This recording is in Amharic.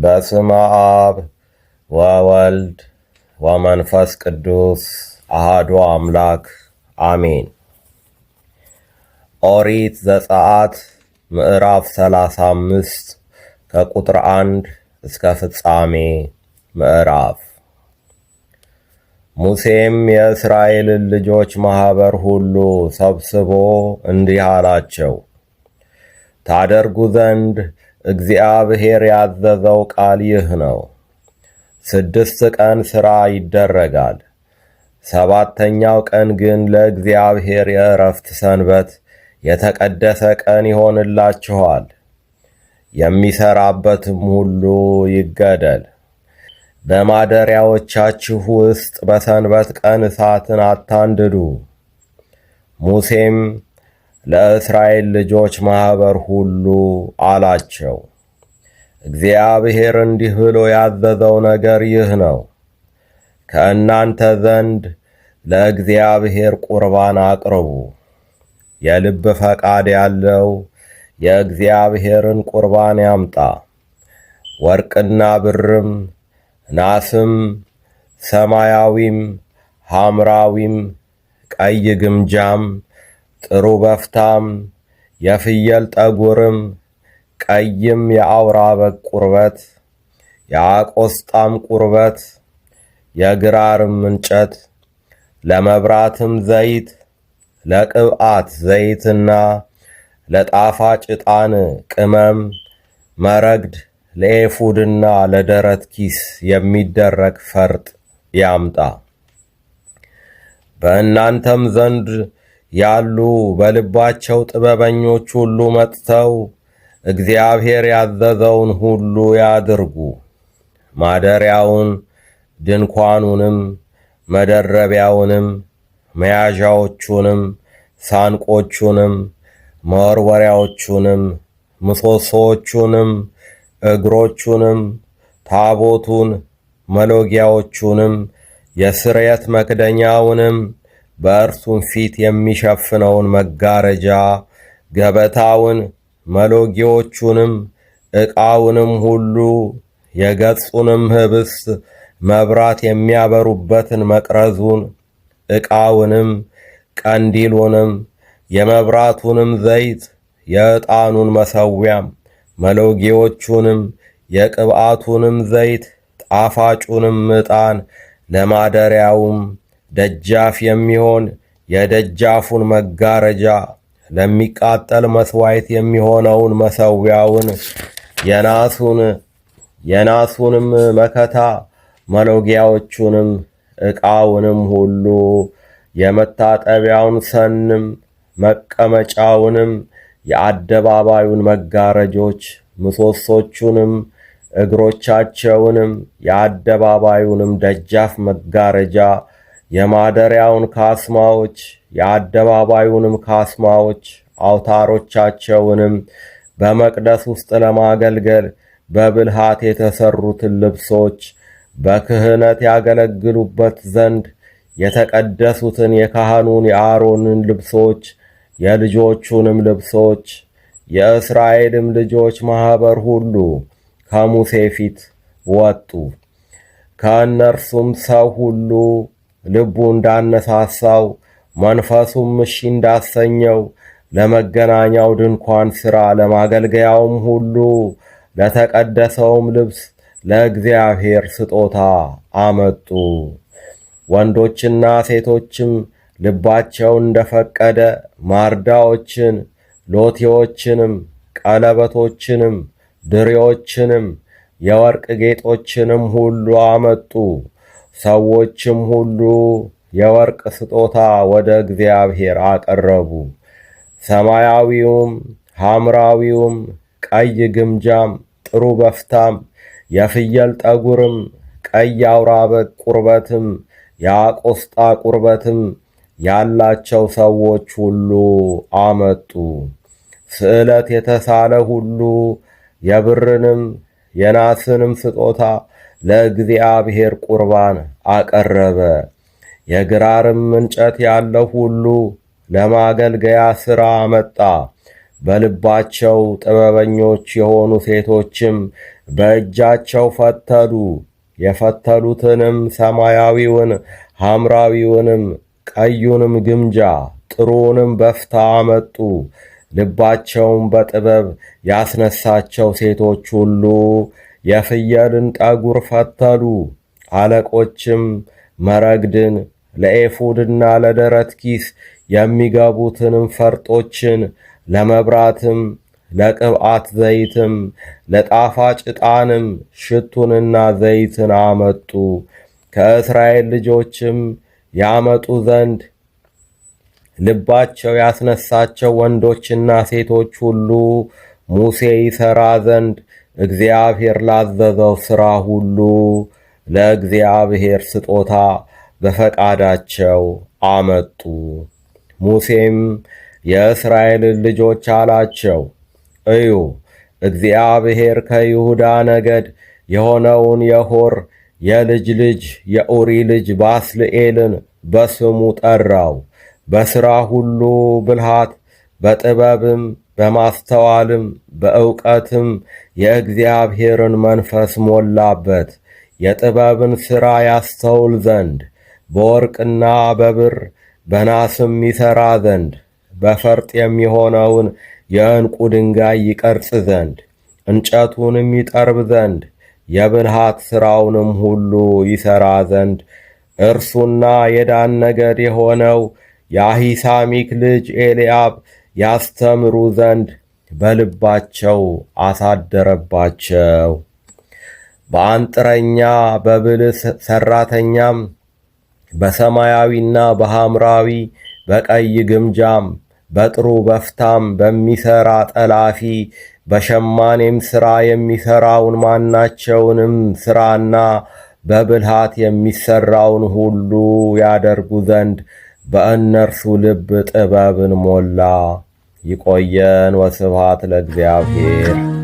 በስመ አብ ወወልድ ወመንፈስ ቅዱስ አሐዱ አምላክ አሜን። ኦሪት ዘጸአት ምዕራፍ 35 ከቁጥር 1 እስከ ፍጻሜ ምዕራፍ። ሙሴም የእስራኤልን ልጆች ማኅበር ሁሉ ሰብስቦ እንዲህ አላቸው፣ ታደርጉ ዘንድ እግዚአብሔር ያዘዘው ቃል ይህ ነው። 6 ቀን ሥራ ይደረጋል። 7ኛው ቀን ግን ለእግዚአብሔር የዕረፍት ሰንበት የተቀደሰ ቀን ይሆንላችኋል። የሚሠራበትም ሁሉ ይገደል። በማደሪያዎቻችሁ ውስጥ በሰንበት ቀን እሳትን አታንድዱ። ሙሴም ለእስራኤል ልጆች ማኅበር ሁሉ አላቸው፣ እግዚአብሔር እንዲህ ብሎ ያዘዘው ነገር ይህ ነው። ከእናንተ ዘንድ ለእግዚአብሔር ቁርባን አቅርቡ። የልብ ፈቃድ ያለው የእግዚአብሔርን ቁርባን ያምጣ። ወርቅና ብርም፣ ናስም፣ ሰማያዊም፣ ሐምራዊም፣ ቀይ ግምጃም፣ ጥሩ በፍታም፣ የፍየል ጠጉርም፣ ቀይም የአውራ በግ ቁርበት፣ የአቆስጣም ቁርበት፣ የግራርም እንጨት፣ ለመብራትም ዘይት፣ ለቅብዓት ዘይትና ለጣፋጭ ዕጣን ቅመም፣ መረግድ፣ ለኤፉድና ለደረት ኪስ የሚደረግ ፈርጥ ያምጣ። በእናንተም ዘንድ ያሉ በልባቸው ጥበበኞች ሁሉ መጥተው እግዚአብሔር ያዘዘውን ሁሉ ያድርጉ። ማደሪያውን፣ ድንኳኑንም፣ መደረቢያውንም፣ መያዣዎቹንም፣ ሳንቆቹንም፣ መወርወሪያዎቹንም፣ ምሰሶዎቹንም፣ እግሮቹንም፣ ታቦቱን፣ መሎጊያዎቹንም፣ የስርየት መክደኛውንም፣ በእርሱም ፊት የሚሸፍነውን መጋረጃ፣ ገበታውን፣ መሎጊያዎቹንም፣ ዕቃውንም ሁሉ፣ የገጹንም ኅብስት መብራት የሚያበሩበትን መቅረዙን፣ ዕቃውንም፣ ቀንዲሉንም፣ የመብራቱንም ዘይት፣ የዕጣኑን መሠዊያም፣ መሎጊያዎቹንም፣ የቅብዓቱንም ዘይት፣ ጣፋጩንም ዕጣን፣ ለማደሪያውም ደጃፍ የሚሆን የደጃፉን መጋረጃ፣ ለሚቃጠል መሥዋዕት የሚሆነውን መሠዊያውን፣ የናሱንም መከታ፣ መሎጊያዎቹንም፣ ዕቃውንም ሁሉ፣ የመታጠቢያውን ሰንም፣ መቀመጫውንም፣ የአደባባዩን መጋረጆች፣ ምሰሶቹንም፣ እግሮቻቸውንም፣ የአደባባዩንም ደጃፍ መጋረጃ፣ የማደሪያውን ካስማዎች፣ የአደባባዩንም ካስማዎች፣ አውታሮቻቸውንም፣ በመቅደስ ውስጥ ለማገልገል በብልሃት የተሠሩትን ልብሶች፣ በክህነት ያገለግሉበት ዘንድ የተቀደሱትን የካህኑን የአሮንን ልብሶች፣ የልጆቹንም ልብሶች። የእስራኤልም ልጆች ማኅበር ሁሉ ከሙሴ ፊት ወጡ። ከእነርሱም ሰው ሁሉ ልቡ እንዳነሳሳው መንፈሱም እሺ እንዳሰኘው ለመገናኛው ድንኳን ሥራ፣ ለማገልገያውም ሁሉ፣ ለተቀደሰውም ልብስ ለእግዚአብሔር ስጦታ አመጡ። ወንዶችና ሴቶችም ልባቸው እንደፈቀደ ማርዳዎችን፣ ሎቲዎችንም፣ ቀለበቶችንም፣ ድሪዎችንም፣ የወርቅ ጌጦችንም ሁሉ አመጡ። ሰዎችም ሁሉ የወርቅ ስጦታ ወደ እግዚአብሔር አቀረቡ። ሰማያዊውም፣ ሐምራዊውም፣ ቀይ ግምጃም፣ ጥሩ በፍታም፣ የፍየል ጠጉርም፣ ቀይ አውራ በግ ቁርበትም፣ የአቆስጣ ቁርበትም ያላቸው ሰዎች ሁሉ አመጡ። ስዕለት የተሳለ ሁሉ የብርንም የናስንም ስጦታ ለእግዚአብሔር ቁርባን አቀረበ። የግራርም እንጨት ያለው ሁሉ ለማገልገያ ሥራ አመጣ። በልባቸው ጥበበኞች የሆኑ ሴቶችም በእጃቸው ፈተሉ። የፈተሉትንም ሰማያዊውን፣ ሐምራዊውንም፣ ቀዩንም ግምጃ ጥሩውንም በፍታ አመጡ። ልባቸውም በጥበብ ያስነሳቸው ሴቶች ሁሉ የፍየልን ጠጉር ፈተሉ። አለቆችም መረግድን ለኤፉድና ለደረት ኪስ የሚገቡትንም ፈርጦችን ለመብራትም ለቅብዓት ዘይትም ለጣፋጭ ዕጣንም ሽቱንና ዘይትን አመጡ። ከእስራኤል ልጆችም ያመጡ ዘንድ ልባቸው ያስነሳቸው ወንዶችና ሴቶች ሁሉ ሙሴ ይሠራ ዘንድ እግዚአብሔር ላዘዘው ሥራ ሁሉ ለእግዚአብሔር ስጦታ በፈቃዳቸው አመጡ። ሙሴም የእስራኤልን ልጆች አላቸው፣ እዩ፣ እግዚአብሔር ከይሁዳ ነገድ የሆነውን የሆር የልጅ ልጅ የኡሪ ልጅ ባስልኤልን በስሙ ጠራው። በሥራ ሁሉ ብልሃት፣ በጥበብም በማስተዋልም በእውቀትም የእግዚአብሔርን መንፈስ ሞላበት። የጥበብን ሥራ ያስተውል ዘንድ በወርቅና በብር በናስም ይሠራ ዘንድ በፈርጥ የሚሆነውን የዕንቁ ድንጋይ ይቀርጽ ዘንድ እንጨቱንም ይጠርብ ዘንድ የብልሃት ሥራውንም ሁሉ ይሠራ ዘንድ እርሱና የዳን ነገድ የሆነው የአሂሳሚክ ልጅ ኤልያብ ያስተምሩ ዘንድ በልባቸው አሳደረባቸው። በአንጥረኛ በብልህ ሠራተኛም በሰማያዊና በሐምራዊ በቀይ ግምጃም በጥሩ በፍታም በሚሠራ ጠላፊ በሸማኔም ሥራ የሚሠራውን ማናቸውንም ሥራና በብልሃት የሚሠራውን ሁሉ ያደርጉ ዘንድ በእነርሱ ልብ ጥበብን ሞላ። ይቆየን። ወስብሐት ለእግዚአብሔር።